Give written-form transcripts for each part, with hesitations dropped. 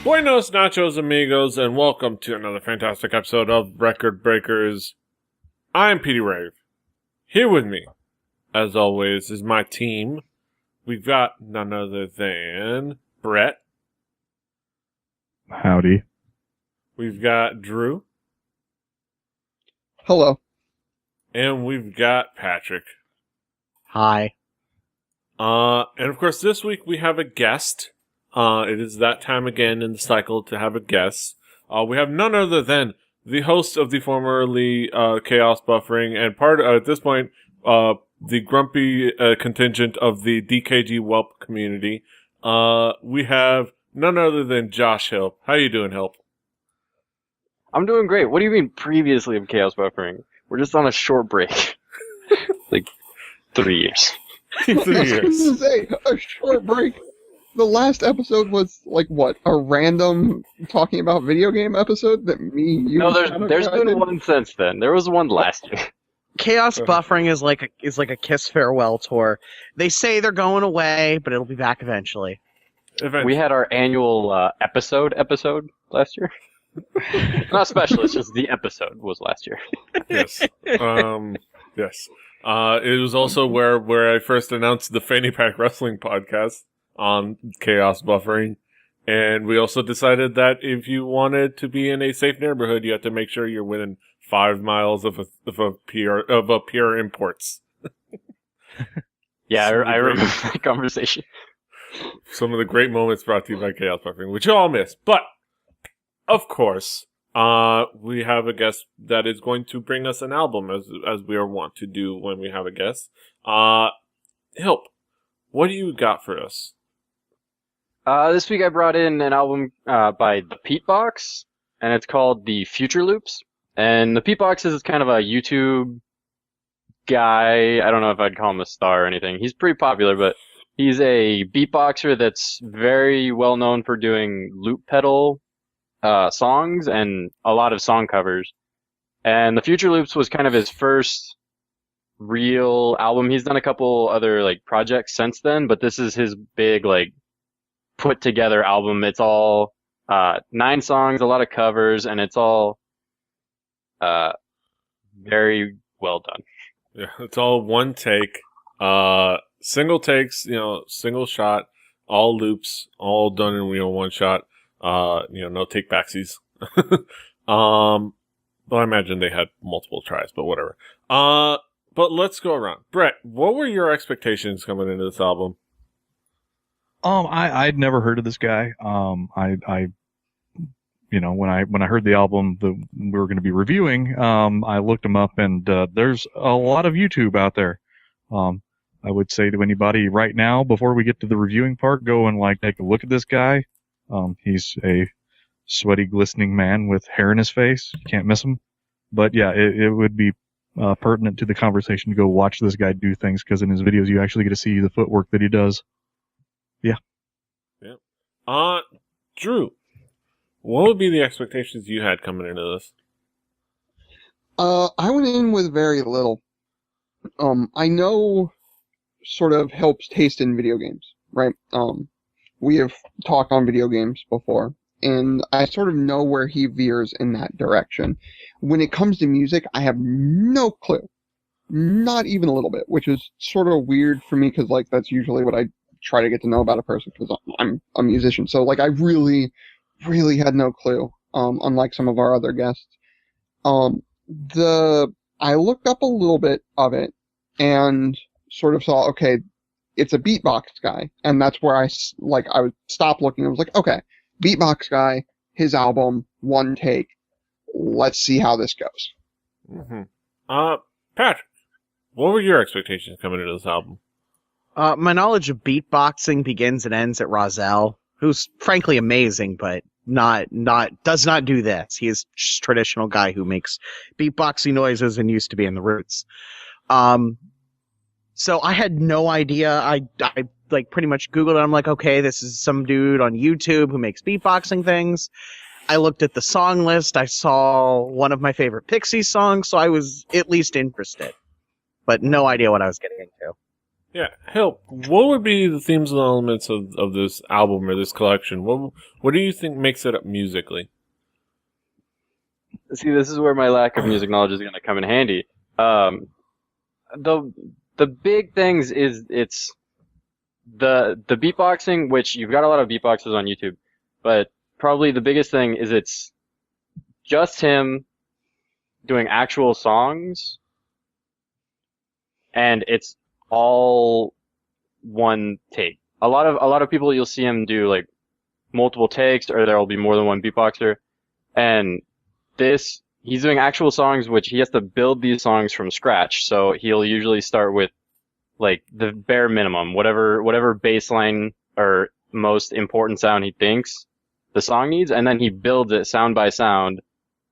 Buenos nachos amigos, and welcome to another fantastic episode of Record Breakers. I'm PETEY. Here with me, as always, is my team. We've got none other than Brett. Howdy. We've got Drew. Hello. And we've got Patrick. Hi. And of course, this week we have a guest. It is that time again in the cycle to have a guest. We have none other than the host of the formerly Chaos Buffering and part at this point the grumpy contingent of the DKG Whelp community. We have none other than Josh Hilp. How you doing, Hilp? I'm doing great. What do you mean previously of Chaos Buffering? We're just on a short break. Like 3 years. 3 I was years. going to say, a short break. The last episode was, like, what? A random talking about video game episode that you... No, there's been one since then. There was one last year. Chaos Buffering is like a Kiss farewell tour. They say they're going away, but it'll be back eventually. We had our annual episode last year. Not special, it's just the episode was last year. Yes. Yes. It was also where I first announced the Fanny Pack Wrestling podcast on Chaos Buffering. And we also decided that if you wanted to be in a safe neighborhood, you have to make sure you're within 5 miles of a pure imports. Yeah, I remember that conversation. Some of the great moments brought to you by Chaos Buffering, which you all missed. But, of course, we have a guest that is going to bring us an album, as we are wont to do when we have a guest. Hilp, what do you got for us? This week I brought in an album by ThePETEBOX, and it's called The Future Loops. And ThePETEBOX is kind of a YouTube guy. I don't know if I'd call him a star or anything. He's pretty popular, but he's a beatboxer that's very well known for doing loop pedal songs and a lot of song covers. And The Future Loops was kind of his first real album. He's done a couple other like projects since then, but this is his big like put together album. It's all 9 songs, a lot of covers, and it's all very well done. Yeah, it's all one take, single takes, single shot, all loops, all done in one shot. No take backsies. Well, I imagine they had multiple tries, but whatever. But let's go around. Brett, what were your expectations coming into this album? I'd never heard of this guy. When I heard the album that we were going to be reviewing, I looked him up, and there's a lot of YouTube out there. I would say to anybody right now, before we get to the reviewing part, go and take a look at this guy. He's a sweaty, glistening man with hair in his face. You can't miss him. But yeah, it would be pertinent to the conversation to go watch this guy do things, because in his videos you actually get to see the footwork that he does. Yeah. Yeah. Drew, what would be the expectations you had coming into this? I went in with very little. I know sort of Hilp's taste in video games, right? We have talked on video games before, and I sort of know where he veers in that direction. When it comes to music, I have no clue. Not even a little bit, which is sort of weird for me, because that's usually what I try to get to know about a person, because I'm a musician. So I really had no clue, unlike some of our other guests. I looked up a little bit of it and sort of saw, okay, it's a beatbox guy, and that's where I would stop looking. I was like, okay, beatbox guy, his album, one take. Let's see how this goes. Mm-hmm. Patrick, what were your expectations coming into this album? My knowledge of beatboxing begins and ends at Rozelle, who's frankly amazing, but does not do this. He is just a traditional guy who makes beatboxing noises and used to be in the Roots. So I had no idea. I pretty much Googled it. I'm like, okay, this is some dude on YouTube who makes beatboxing things. I looked at the song list. I saw one of my favorite Pixies songs, so I was at least interested, but no idea what I was getting into. Yeah, Help. What would be the themes and elements of this album or this collection? What do you think makes it up musically? See, this is where my lack of music knowledge is going to come in handy. The big things is it's the beatboxing, which you've got a lot of beatboxers on YouTube, but probably the biggest thing is it's just him doing actual songs, and it's all one take. A lot of people, you'll see him do like multiple takes, or there'll be more than one beatboxer, and he's doing actual songs, which he has to build these songs from scratch. So he'll usually start with like the bare minimum, whatever bass line or most important sound he thinks the song needs, and then he builds it sound by sound.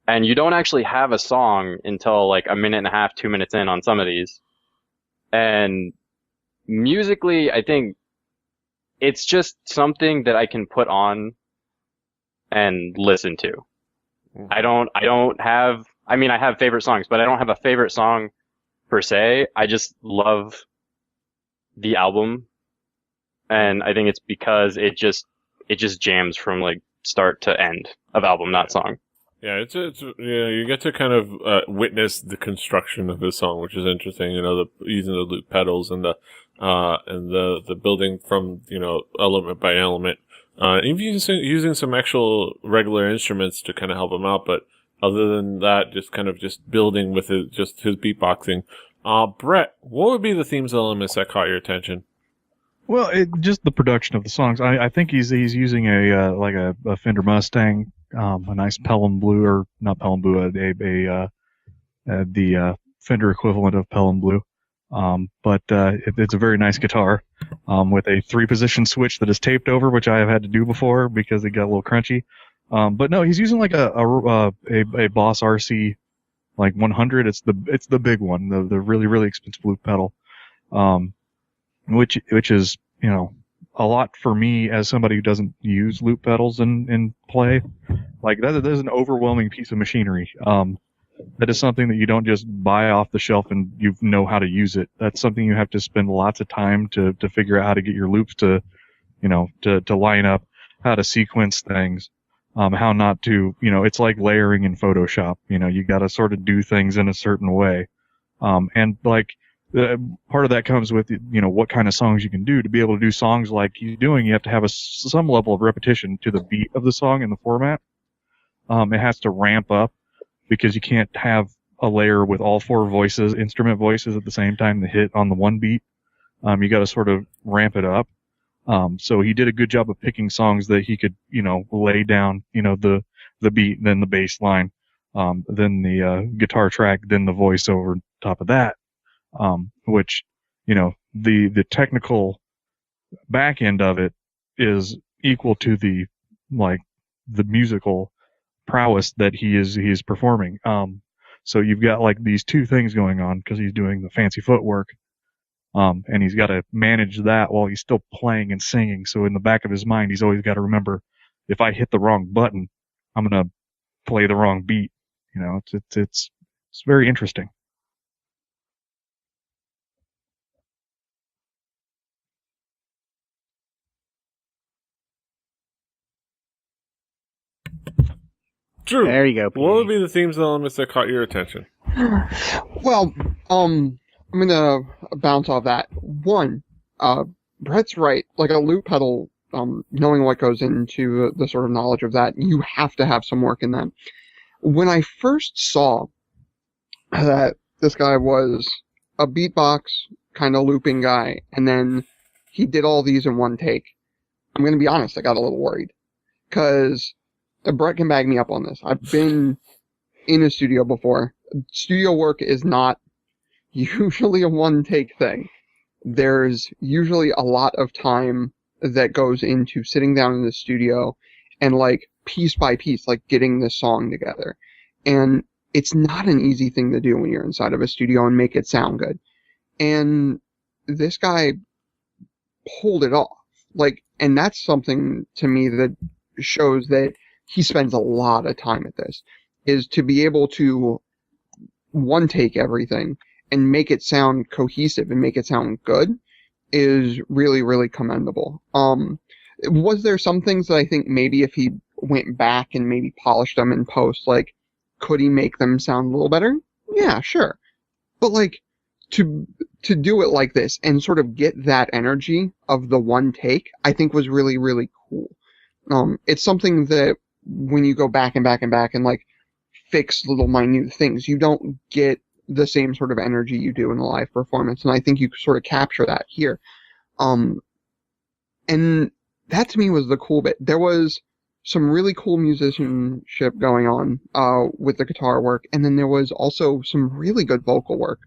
And you don't actually have a song until like a minute and a half, 2 minutes in on some of these. And musically, I think it's just something that I can put on and listen to. I have favorite songs, but I don't have a favorite song per se. I just love the album. And I think it's because it just jams from like start to end of album, not song. Yeah, you get to kind of witness the construction of this song, which is interesting. You know, using the loop pedals and the building from, you know, element by element. Even using some actual regular instruments to kind of help him out, but other than that, just building with just his beatboxing. Brett, what would be the themes elements that caught your attention? Well, just the production of the songs. I think he's using a Fender Mustang, a nice Pelham Blue, or not Pelham Blue, the Fender equivalent of Pelham Blue. But it's a very nice guitar, with a 3-position switch that is taped over, which I have had to do before because it got a little crunchy. But no, he's using like a Boss RC, like 100. It's the big one, the really, really expensive loop pedal. Which is, you know, a lot for me as somebody who doesn't use loop pedals in play. Like that is an overwhelming piece of machinery. That is something that you don't just buy off the shelf and you know how to use it. That's something you have to spend lots of time to figure out how to get your loops to, you know, to line up, how to sequence things, how not to, you know, it's like layering in Photoshop. You know, you got to sort of do things in a certain way. And like, part of that comes with, you know, what kind of songs you can do. To be able to do songs like he's doing, you have to have some level of repetition to the beat of the song in the format. It has to ramp up because you can't have a layer with all 4 voices, instrument voices at the same time to hit on the one beat. You got to sort of ramp it up. So he did a good job of picking songs that he could, you know, lay down, you know, the beat, then the bass line, then the guitar track, then the voice over top of that. Which, you know, the technical back end of it is equal to the musical prowess that he is performing. So you've got like these two things going on because he's doing the fancy footwork. And he's got to manage that while he's still playing and singing. So in the back of his mind, he's always got to remember, if I hit the wrong button, I'm going to play the wrong beat. You know, it's very interesting. Drew, There you go, what would be the themes and elements that caught your attention? Well, I'm gonna bounce off that. One, Brett's right. Like a loop pedal, knowing what goes into the sort of knowledge of that, you have to have some work in that. When I first saw that this guy was a beatbox kind of looping guy, and then he did all these in one take, I'm gonna be honest, I got a little worried. 'Cause Brett can bag me up on this. I've been in a studio before. Studio work is not usually a one-take thing. There's usually a lot of time that goes into sitting down in the studio and, like, piece by piece, like, getting this song together. And it's not an easy thing to do when you're inside of a studio and make it sound good. And this guy pulled it off. Like, and that's something to me that shows that he spends a lot of time at this, is to be able to one take everything and make it sound cohesive and make it sound good. is really, really commendable. Was there some things that I think maybe if he went back and maybe polished them in post, like, could he make them sound a little better? Yeah, sure. But, like, to do it like this and sort of get that energy of the one take, I think was really, really cool. It's something that when you go back and back and back and, like, fix little minute things, you don't get the same sort of energy you do in a live performance, and I think you sort of capture that here. And that to me was the cool bit. There was some really cool musicianship going on with the guitar work, and then there was also some really good vocal work,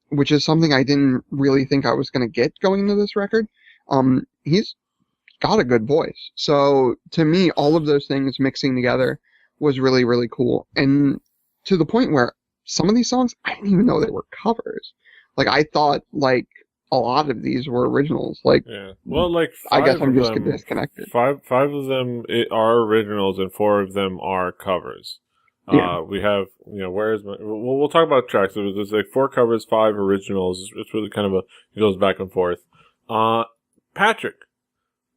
which is something I didn't really think I was going to get going into this record. He's got a good voice. So to me, all of those things mixing together was really, really cool. And to the point where some of these songs, I didn't even know they were covers. Like, I thought, like, a lot of these were originals. Like, yeah. Well, like, I guess I'm just disconnected. Five of them are originals, and 4 of them are covers. Yeah. We have, where's my? We'll talk about tracks. There's like 4 covers, 5 originals. It's really kind of it goes back and forth. Patrick,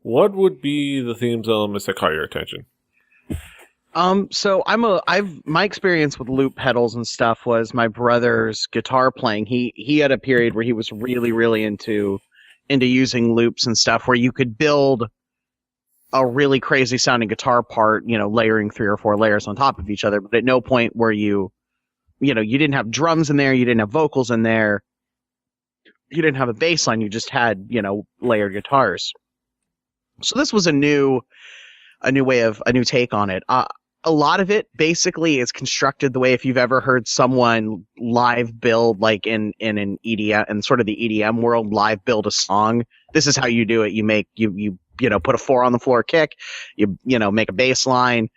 what would be the themes elements that caught your attention? So my experience with loop pedals and stuff was my brother's guitar playing. He had a period where he was really, really into using loops and stuff where you could build a really crazy sounding guitar part, layering 3 or 4 layers on top of each other, but at no point where you didn't have drums in there, you didn't have vocals in there, you didn't have a bass line, you just had, layered guitars. So this was a new take on it. A lot of it basically is constructed the way if you've ever heard someone live build, like in an EDM, in sort of the EDM world, live build a song. This is how you do it. You make, you put a 4 on the floor kick, you make a bass line,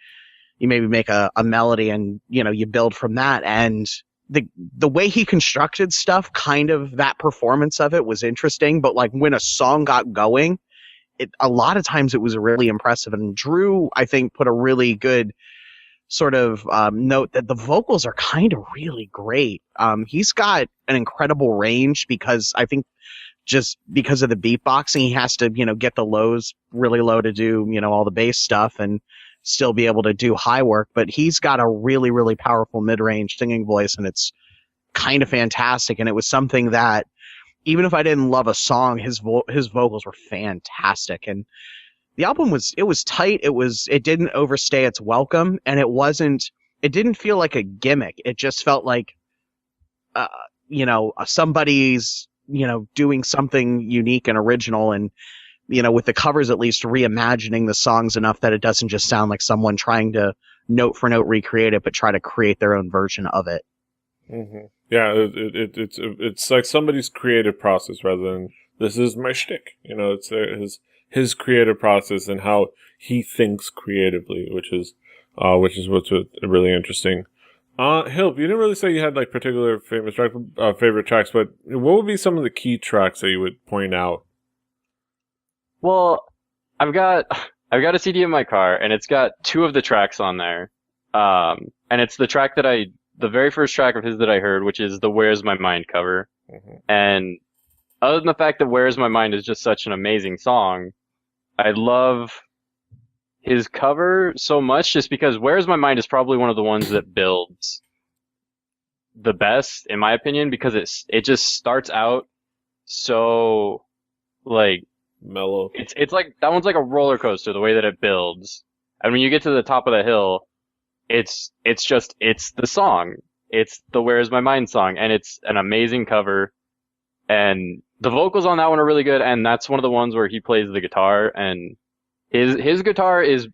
you maybe make a melody, and, you build from that. And the way he constructed stuff, kind of that performance of it was interesting, but like when a song got going, a lot of times it was really impressive. And Drew, I think, put a really good sort of note that the vocals are kind of really great. He's got an incredible range because I think just because of the beatboxing, he has to, get the lows really low to do, all the bass stuff and still be able to do high work. But he's got a really, really powerful mid-range singing voice, and it's kind of fantastic. And it was something that, even if I didn't love a song, his vocals were fantastic. And the album was tight. It didn't overstay its welcome, and it didn't feel like a gimmick. It just felt like, somebody's, doing something unique and original, and, with the covers, at least reimagining the songs enough that it doesn't just sound like someone trying to note for note recreate it, but try to create their own version of it. Mm-hmm. Yeah, it's like somebody's creative process rather than this is my shtick. It's his creative process and how he thinks creatively, which is what's really interesting. Hilp, you didn't really say you had like particular favorite tracks, but what would be some of the key tracks that you would point out? Well, I've got a CD in my car, and it's got 2 of the tracks on there. And it's the track the very first track of his that I heard, which is the Where's My Mind cover. Mm-hmm. And other than the fact that Where's My Mind is just such an amazing song, I love his cover so much just because Where's My Mind is probably one of the ones that builds the best, in my opinion, because it just starts out so, like, mellow. It's like, that one's like a roller coaster, the way that it builds. And when you get to the top of the hill, it's the song. It's the Where's My Mind song, and it's an amazing cover. And the vocals on that one are really good, and that's one of the ones where he plays the guitar, and his guitar it's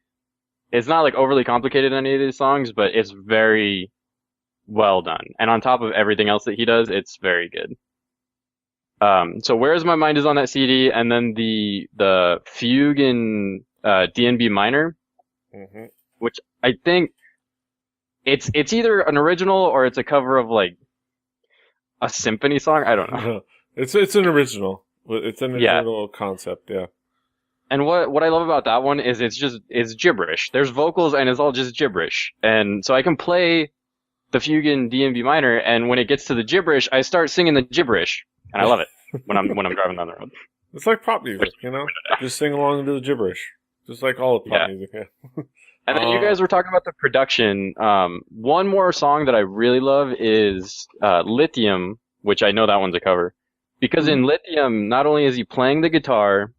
not like overly complicated in any of these songs, but it's very well done. And on top of everything else that he does, it's very good. So Where's My Mind is on that CD, and then the Fugue in D&B minor, mm-hmm. which I think it's either an original or it's a cover of like a symphony song. I don't know. It's an original. It's an original concept, yeah. And what I love about that one is it's gibberish. There's vocals and it's all just gibberish. And so I can play the Fugue in D&B minor, and when it gets to the gibberish, I start singing the gibberish, and I love it. when I'm driving down the road. It's like pop music, Just sing along to the gibberish. Just like all of pop music, yeah. And then you guys were talking about the production. One more song that I really love is Lithium, which I know that one's a cover. Because in Lithium, not only is he playing the guitar,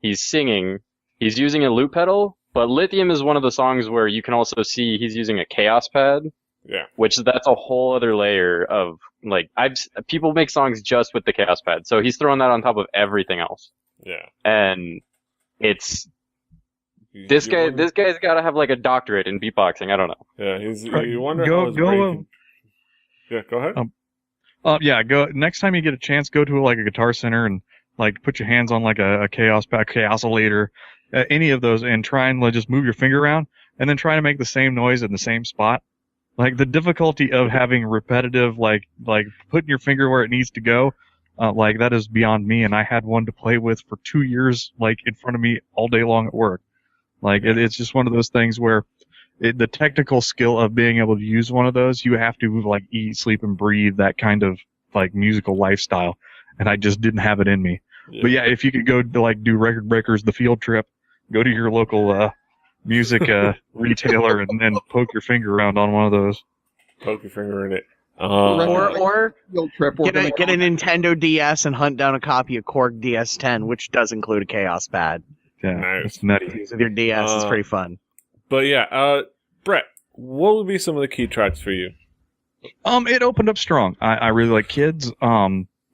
he's singing, he's using a loop pedal, but Lithium is one of the songs where you can also see he's using a chaos pad. Yeah. Which that's a whole other layer of, like, people make songs just with the chaos pad. So he's throwing that on top of everything else. Yeah. And it's, this guy's got to have like a doctorate in beatboxing. I don't know. Yeah, you wonder how his brain Yeah, go ahead. Yeah, go next time you get a chance, go to like a Guitar Center and like put your hands on like a chaos pad, chaosolator, any of those, and try and just move your finger around, and then try to make the same noise in the same spot. Like the difficulty of having repetitive, like putting your finger where it needs to go, like that is beyond me. And I had one to play with for 2 years, like in front of me all day long at work. Like it's just one of those things where the technical skill of being able to use one of those, you have to like eat, sleep, and breathe that kind of like musical lifestyle. And I just didn't have it in me. Yeah. But yeah, if you could go to like do Record Breakers, the field trip, go to your local music retailer and then poke your finger around on one of those. Poke your finger in it. Or field trip, get a Nintendo DS and hunt down a copy of Korg DS10, which does include a chaos pad. Yeah, nice. It's nutty. With your DS, it's pretty fun. But yeah, Brett, what would be some of the key tracks for you? It opened up strong. I really like Kids.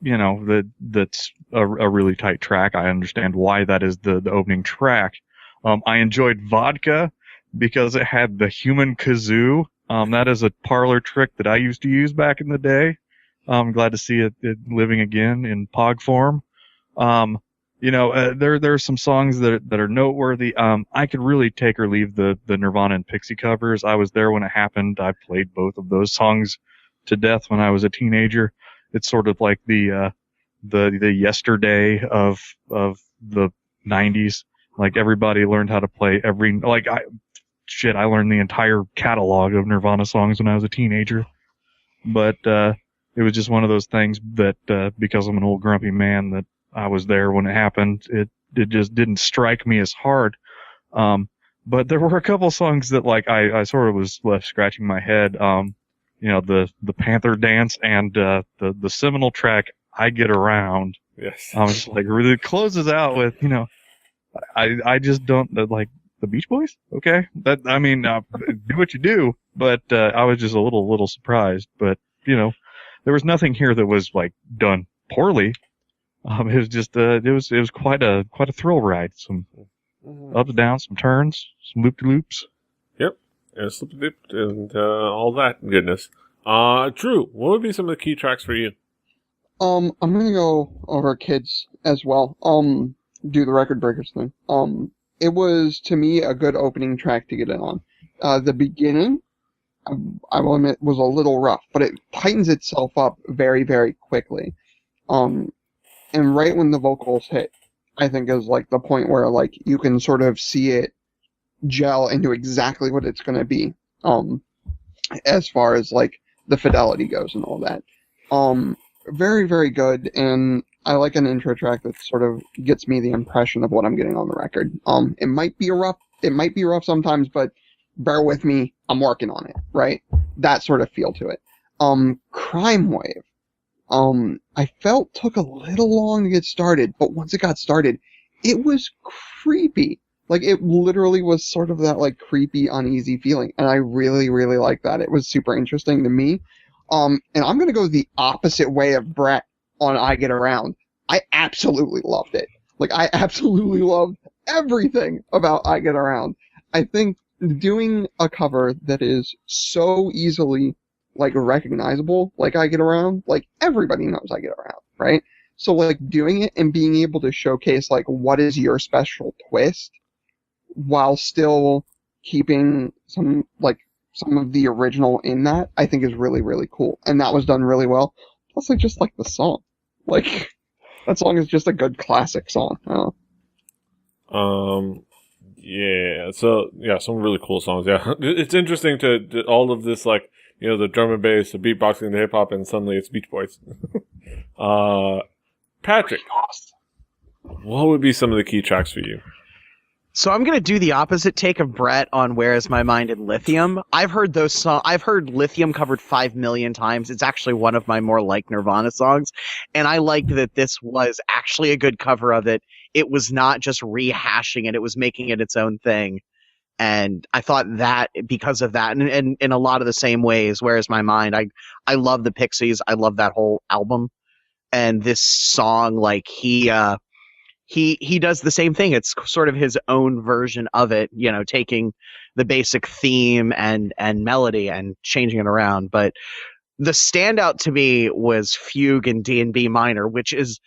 That's a really tight track. I understand why that is the opening track. I enjoyed Vodka because it had the human kazoo. That is a parlor trick that I used to use back in the day. I'm glad to see it living again in POG form. There are some songs that are noteworthy. I could really take or leave the Nirvana and Pixie covers. I was there when it happened. I played both of those songs to death when I was a teenager. It's sort of like the yesterday of the 90s. Like everybody learned how to play I learned the entire catalog of Nirvana songs when I was a teenager. But it was just one of those things that because I'm an old grumpy man that I was there when it happened. It just didn't strike me as hard. But there were a couple songs that like I sort of was left scratching my head. The Panther Dance and the seminal track I Get Around. Yes. It's like really closes out with, I just don't like the Beach Boys. Okay. Do what you do, but I was just a little surprised, but there was nothing here that was like done poorly. It was just it was quite a thrill ride. Some ups and downs, some turns, some loop-de-loops. Yep, and loop and all that goodness. Drew, what would be some of the key tracks for you? I'm gonna go over Kids as well. Do the Record Breakers thing. It was to me a good opening track to get in on. The beginning, I will admit, was a little rough, but it tightens itself up very, very quickly. And right when the vocals hit, I think is like the point where like you can sort of see it gel into exactly what it's going to be. As far as like the fidelity goes and all that. Very, very good. And I like an intro track that sort of gets me the impression of what I'm getting on the record. It might be rough sometimes, but bear with me. I'm working on it, right? That sort of feel to it. Crime Wave. I felt took a little long to get started, but once it got started, it was creepy. Like, it literally was sort of that, like, creepy, uneasy feeling, and I really, really liked that. It was super interesting to me. And I'm gonna go the opposite way of Brett on I Get Around. I absolutely loved it. Like, I absolutely loved everything about I Get Around. I think doing a cover that is so easily like recognizable, like I Get Around, like everybody knows I Get Around, right? So like doing it and being able to showcase like what is your special twist while still keeping some of the original in that, I think is really, really cool. And that was done really well. Plus I just like the song. Like that song is just a good classic song. Yeah, so yeah, some really cool songs. Yeah. It's interesting to all of this, like, the drum and bass, the beatboxing, the hip hop, and suddenly it's Beach Boys. Patrick, what would be some of the key tracks for you? So I'm gonna do the opposite take of Brett on "Where Is My Mind" and "Lithium." I've heard those songs. I've heard "Lithium" covered 5 million times. It's actually one of my more like Nirvana songs, and I liked that this was actually a good cover of it. It was not just rehashing it; it was making it its own thing. And I thought that because of that, and in a lot of the same ways, "Where Is My Mind?" I love the Pixies. I love that whole album, and this song, like he does the same thing. It's sort of his own version of it, you know, taking the basic theme and melody and changing it around. But the standout to me was Fugue in D and B minor, which is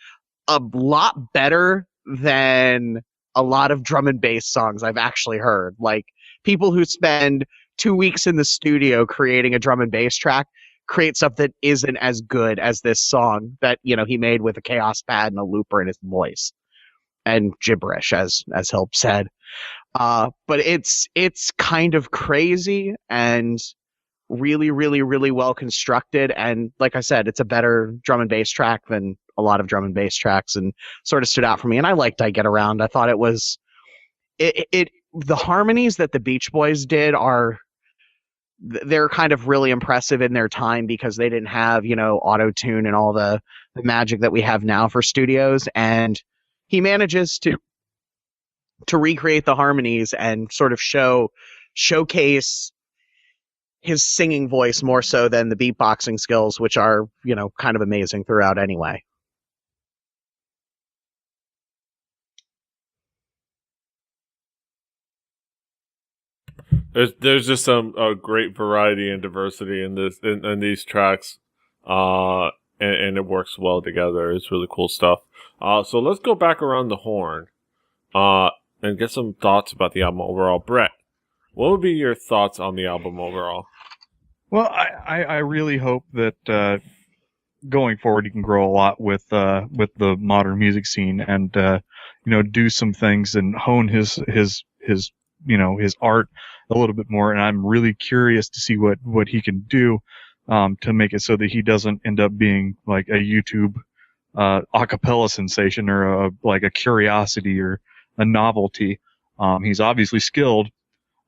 a lot better than a lot of drum and bass songs I've actually heard. Like, people who spend 2 weeks in the studio creating a drum and bass track create stuff that isn't as good as this song that, you know, he made with a chaos pad and a looper in his voice. And gibberish, as Hilp said. But it's kind of crazy and really, really, really well constructed. And like I said, it's a better drum and bass track than a lot of drum and bass tracks, and sort of stood out for me. And I liked "I Get Around." I thought it was the harmonies that the Beach Boys did they're kind of really impressive in their time, because they didn't have, you know, auto-tune and all the magic that we have now for studios. And he manages to recreate the harmonies and sort of showcase his singing voice more so than the beatboxing skills, which are, you know, kind of amazing throughout anyway. There's just some great variety and diversity in these tracks, and it works well together. It's really cool stuff. So let's go back around the horn, and get some thoughts about the album overall. Brett, what would be your thoughts on the album overall? Well, I really hope that going forward he can grow a lot with the modern music scene, and you know, do some things and hone his you know, his art a little bit more. And I'm really curious to see what he can do to make it so that he doesn't end up being like a YouTube acapella sensation, or like a curiosity or a novelty. He's obviously skilled.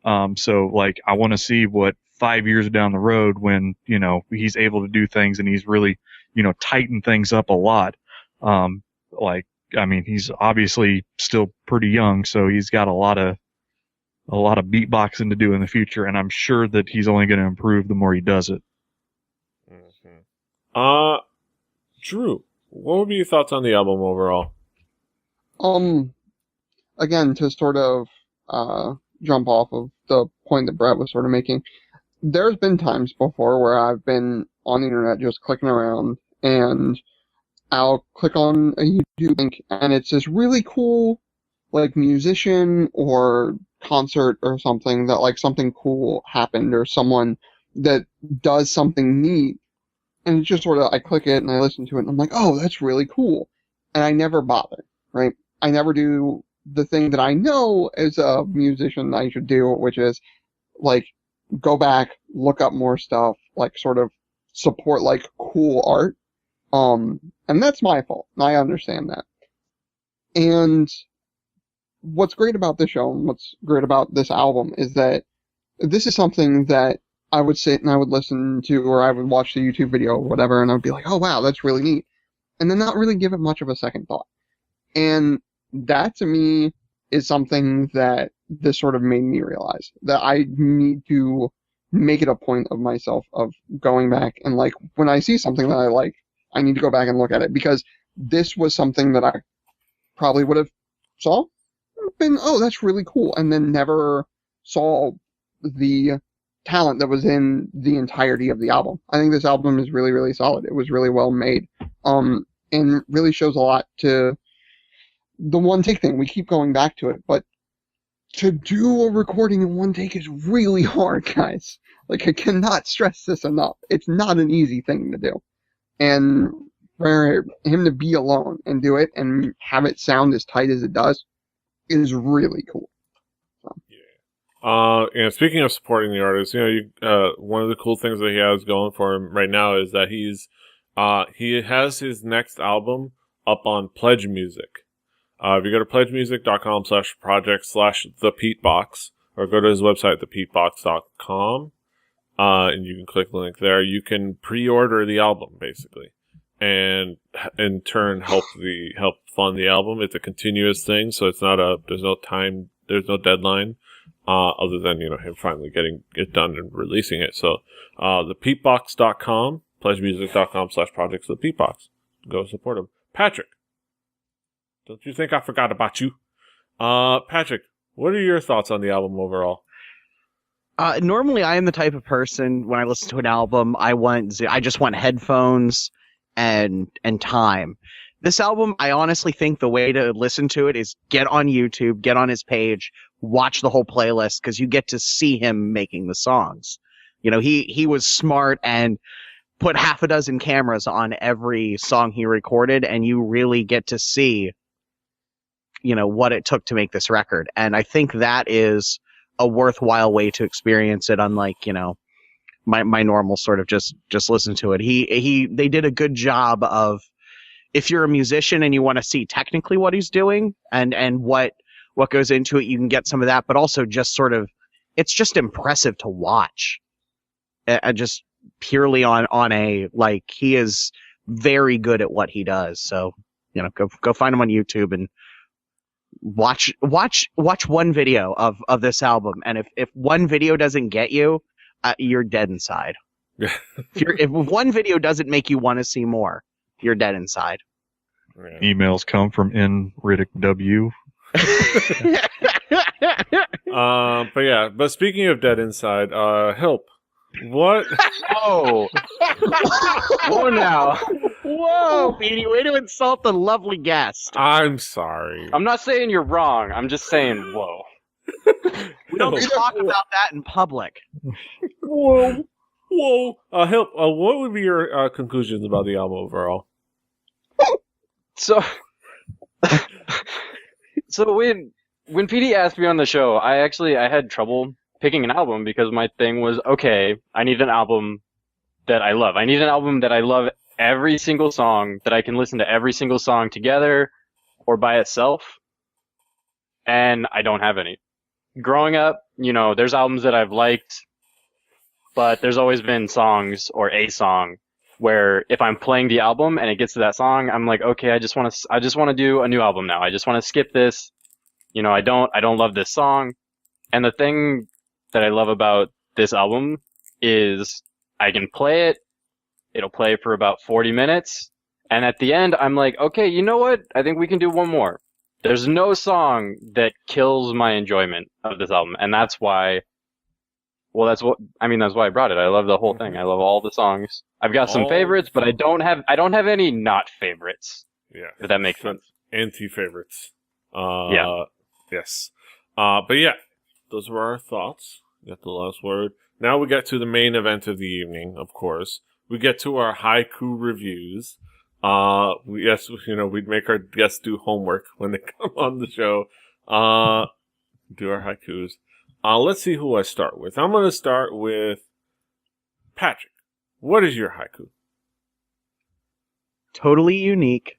So like, I want to see what 5 years down the road, when, you know, he's able to do things and he's really, you know, tightened things up a lot. Like, I mean, he's obviously still pretty young, so he's got a lot of beatboxing to do in the future, and I'm sure that he's only going to improve the more he does it. Mm-hmm. Drew, what would be your thoughts on the album overall? Again, to sort of jump off of the point that Brett was sort of making, there's been times before where I've been on the internet just clicking around, and I'll click on a YouTube link, and it's this really cool, like, musician or concert or something that, like, something cool happened, or someone that does something neat, and it's just sort of, I click it and I listen to it and I'm like, oh, that's really cool. And I never bother, right? I never do the thing that I know as a musician I should do, which is, like, go back, look up more stuff, like, sort of support, like, cool art. And that's my fault. I understand that. And what's great about this show, and what's great about this album, is that this is something that I would sit and I would listen to, or I would watch the YouTube video or whatever, and I would be like, oh wow, that's really neat. And then not really give it much of a second thought. And that, to me, is something that this sort of made me realize, that I need to make it a point of myself of going back and, like, when I see something that I like, I need to go back and look at it, because this was something that I probably would have been, oh, that's really cool, and then never saw the talent that was in the entirety of the album. I think this album is really, really solid. It was really well made, and really shows a lot to the one take thing. We keep going back to it, but to do a recording in one take is really hard, guys. Like, I cannot stress this enough. It's not an easy thing to do. And for him to be alone and do it and have it sound as tight as it does is really cool. So. Yeah. Speaking of supporting the artist, you know, one of the cool things that he has going for him right now is that he has his next album up on Pledge Music. If you go to pledgemusic.com/project/ThePETEBOX, or go to his website, ThePETEBOX.com, and you can click the link there. You can pre-order the album, basically, and in turn help fund the album. It's a continuous thing, so it's not there's no deadline, other than, him finally getting it done and releasing it. So, ThePETEBOX.com, pledgemusic.com/projects.ThePETEBOX. Go support him. Patrick, don't you think I forgot about you? Patrick, what are your thoughts on the album overall? Normally, I am the type of person, when I listen to an album, I just want headphones and time. This album, I honestly think the way to listen to it is get on YouTube, get on his page, watch the whole playlist, because you get to see him making the songs. He was smart and put half a dozen cameras on every song he recorded, and you really get to see, what it took to make this record. And I think that is a worthwhile way to experience it, unlike, my normal sort of just listen to it. They did a good job of, if you're a musician and you want to see technically what he's doing and what goes into it, you can get some of that, but also just sort of, it's just impressive to watch. Just purely on a, like, he is very good at what he does. So, go find him on YouTube and watch one video of this album. And if one video doesn't get you, you're dead inside. If one video doesn't make you want to see more, you're dead inside. Yeah. Emails come from N. Riddick W. But speaking of dead inside, Hilp, what? Oh, whoa now. Whoa, Petey, way to insult the lovely guest. I'm sorry. I'm not saying you're wrong. I'm just saying, whoa. We don't talk about that in public. Whoa. Hilp, what would be your conclusions about the album overall? So when PD asked me on the show, I had trouble picking an album, because my thing was, okay, I need an album that I love. I need an album that I love every single song, that I can listen to every single song together or by itself. And I don't have any. Growing up, there's albums that I've liked, but there's always been songs or a song where if I'm playing the album and it gets to that song, I'm like, okay, I just want to do a new album now. I just want to skip this. I don't love this song. And the thing that I love about this album is I can play it. It'll play for about 40 minutes. And at the end, I'm like, okay, you know what? I think we can do one more. There's no song that kills my enjoyment of this album. And that's why, that's why I brought it. I love the whole thing. I love all the songs. I've got some favorites, but I don't have any not favorites. Yeah. If that makes sense. Anti-favorites. Yeah. Yes. But yeah, those were our thoughts. We got the last word. Now we get to the main event of the evening, of course. We get to our haiku reviews. We'd make our guests do homework when they come on the show. Do our haikus. Let's see who I start with. I'm going to start with Patrick. What is your haiku? Totally unique.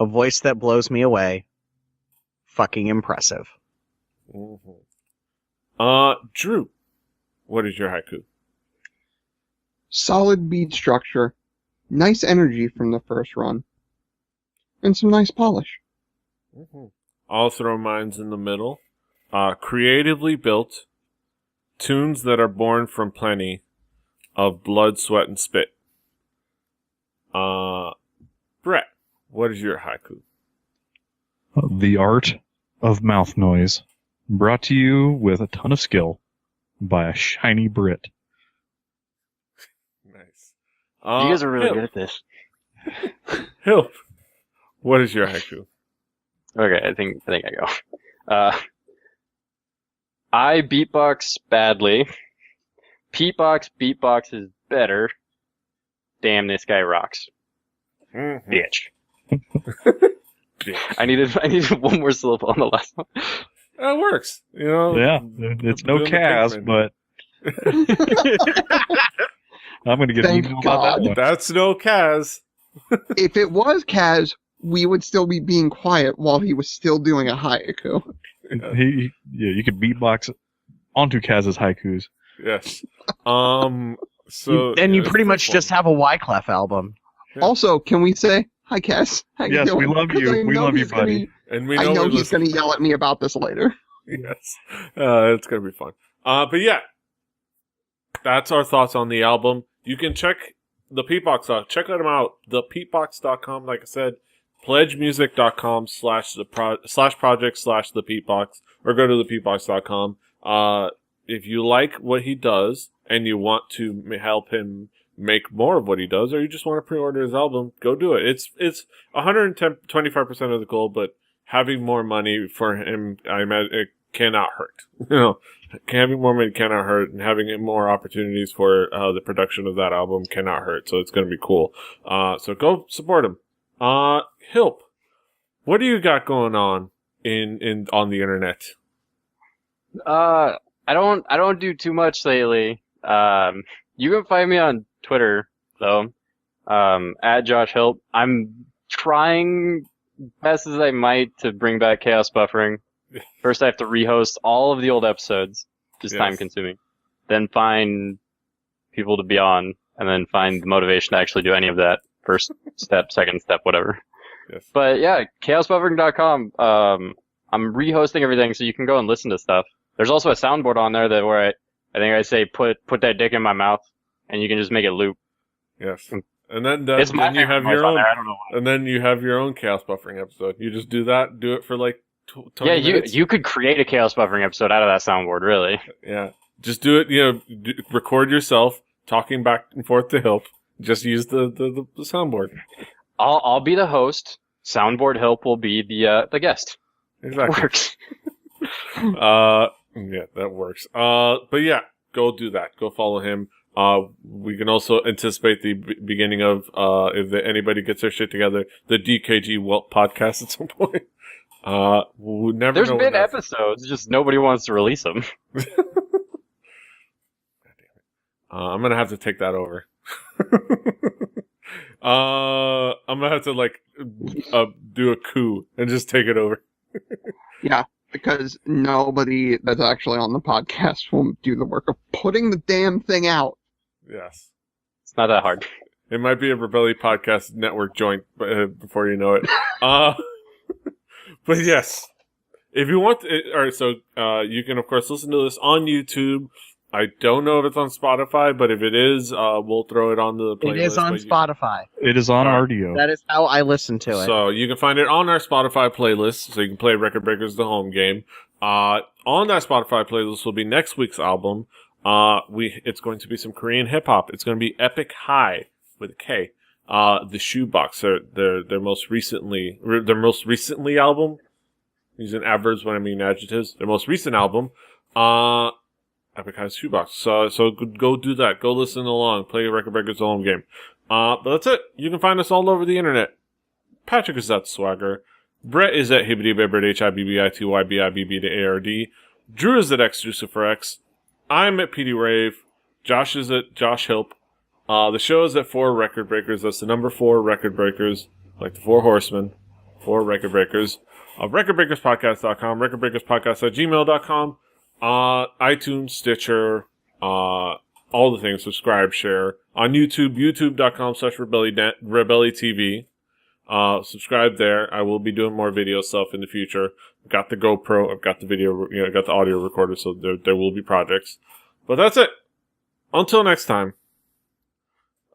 A voice that blows me away. Fucking impressive. Mm-hmm. Drew. What is your haiku? Solid beat structure. Nice energy from the first run. And some nice polish. Mm-hmm. I'll throw mines in the middle. Creatively built. Tunes that are born from plenty of blood, sweat, and spit. Brett, what is your haiku? The art of mouth noise. Brought to you with a ton of skill by a shiny Brit. Nice. You guys are really good at this. Hilp, what is your haiku? Okay, I think I go. I beatbox badly. Beatbox is better. Damn, this guy rocks. Mm-hmm. Bitch. I needed one more syllable on the last one. That works. Yeah, it's no Kaz, but I'm going to get an email about that one. That's no Kaz. If it was Kaz, we would still be being quiet while he was still doing a haiku. You could beatbox onto Kaz's haikus. Yes. So you it's pretty much fun. just have a Wyclef album. Yeah. Also, can we say hi, Cass? How you Yes, doing? we love you. 'Cause I We know love you, he's gonna buddy. be- And we I know we're he's going to yell at me about this later. Yes. It's going to be fun. But yeah, that's our thoughts on the album. You can check the Peatbox out. Check them out. ThePETEBOX.com, like I said, pledgemusic.com/project/ThePeatBox, or go to thepeatbox.com. If you like what he does and you want to help him make more of what he does, or you just want to pre-order his album, go do it. It's 125% of the goal, but having more money for him, I imagine, it cannot hurt. Having more money cannot hurt, and having more opportunities for the production of that album cannot hurt. So it's going to be cool. So go support him. Hilp, what do you got going on on the internet? I don't do too much lately. You can find me on Twitter though, at Josh Hilp. I'm trying best as I might to bring back chaos buffering. First, I have to rehost all of the old episodes, which is Yes. time consuming. Then find people to be on, and then find the motivation to actually do any of that. First step, second step, whatever. Yes. But yeah, chaosbuffering.com. I'm rehosting everything, so you can go and listen to stuff. There's also a soundboard on there where I think I say put that dick in my mouth, and you can just make it loop. Yes. And then, It's my then you have favorite your voice on own, there. I don't know why. and then you have your own chaos buffering episode. You just do that. Do it for like 20 Yeah, minutes. you could create a chaos buffering episode out of that soundboard, really. Yeah. Just do it. Record yourself talking back and forth to Hilp. Just use the soundboard. I'll be the host. Soundboard Help will be the guest. Exactly. Works. Yeah, that works. But yeah, go do that. Go follow him. We can also anticipate the beginning of, if anybody gets their shit together, the DKG Welt podcast at some point. We'll never There's know been when that's- episodes, just nobody wants to release them. I'm gonna have to take that over. I'm gonna have to do a coup and just take it over. Yeah, because nobody that's actually on the podcast will do the work of putting the damn thing out. Yes. It's not that hard. It might be a Rebelli Podcast Network joint before you know it. But yes, if you want, alright, so you can of course listen to this on YouTube. I don't know if it's on Spotify, but if it is, we'll throw it on the playlist. It is on Spotify. It is on RDO. That is how I listen to it. So you can find it on our Spotify playlist, so you can play Record Breakers the home game. On that Spotify playlist will be next week's album. It's going to be some Korean hip hop. It's going to be Epic High with a K. The Shoebox, their most recently album. Using adverbs when I mean adjectives. Their most recent album. Epic High's Shoebox. So go do that. Go listen along. Play Record Breakers the home game. But that's it. You can find us all over the internet. Patrick is at Swagger. Brett is at Hibbity HIBBITYBIBBARD. Drew is at XJuciferX. I'm at PD Rave. Josh is at Josh Hilp. The show is at 4 Record Breakers. That's the number 4 Record Breakers. Like the 4 Horsemen. 4 Record Breakers. RecordBreakersPodcast.com. RecordBreakersPodcast@gmail.com. iTunes, Stitcher, all the things. Subscribe, share. On YouTube, youtube.com/RebelliTV. Subscribe there. I will be doing more video stuff in the future. I've got the GoPro. I've got the video, I've got the audio recorder, so there will be projects. But that's it. Until next time.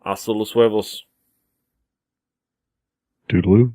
Hasta los huevos. Toodaloo.